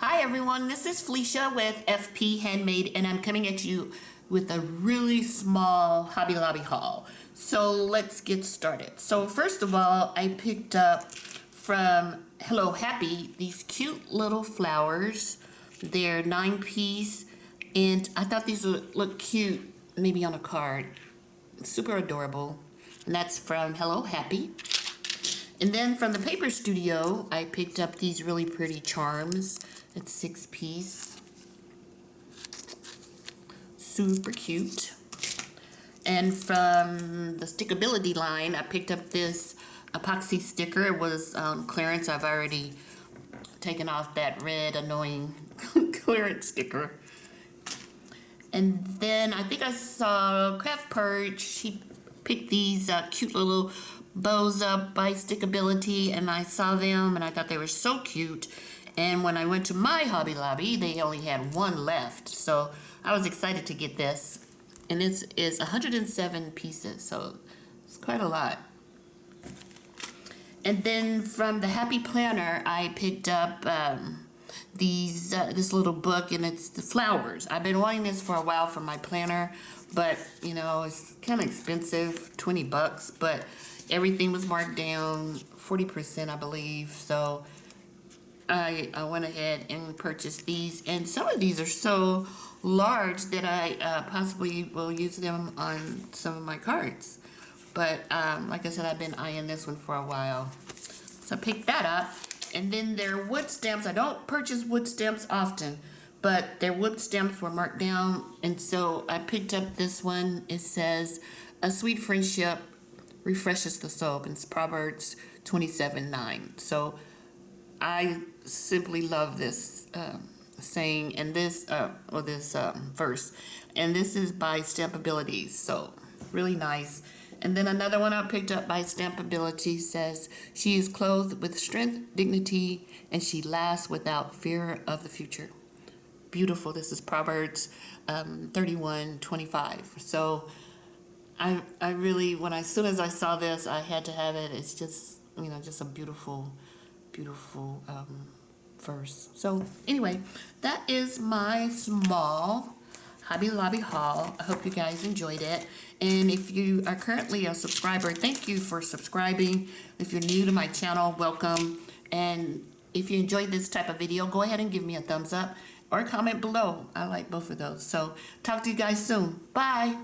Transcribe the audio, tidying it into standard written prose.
Hi everyone, this is Felicia with FP Handmade, and I'm coming at you with a really small Hobby Lobby haul. So let's get started. So first of all, I picked up from Hello Happy these cute little flowers. They're 9-piece, and I thought these would look cute maybe on a card. Super adorable. And that's from Hello Happy. And then from the Paper Studio, I picked up these really pretty charms. It's 6-piece. Super cute. And from the Stickability line, I picked up this epoxy sticker. It was clearance. I've already taken off that red annoying clearance sticker. And then I think I saw Craft Purge. She picked these cute little bows up by Stickability, and I saw them and I thought they were so cute. And when I went to my Hobby Lobby, they only had one left, so I was excited to get this. And this is 107 pieces, so it's quite a lot. And then from the Happy Planner, I picked up this little book, and it's the flowers. I've been wanting this for a while for my planner, but you know, it's kind of expensive, 20 bucks, but everything was marked down 40%, I believe. So I went ahead and purchased these, and some of these are so large that I possibly will use them on some of my cards. But like I said, I've been eyeing this one for a while, so I picked that up. And then their wood stamps. I don't purchase wood stamps often, but their wood stamps were marked down, and so I picked up this one. It says, "A sweet friendship refreshes the soul," and it's Proverbs 27:9. So I simply love this saying, and this verse, and this is by Stampability, so really nice. And then another one I picked up by Stampability says, "She is clothed with strength, dignity, and she laughs without fear of the future." Beautiful. This is Proverbs 31:25. So I really, as soon as I saw this, I had to have it. It's just, just a beautiful verse. So anyway, that is my small Hobby Lobby haul. I hope you guys enjoyed it. And if you are currently a subscriber, thank you for subscribing. If you're new to my channel, welcome. And if you enjoyed this type of video, go ahead and give me a thumbs up or comment below. I like both of those. So talk to you guys soon. Bye.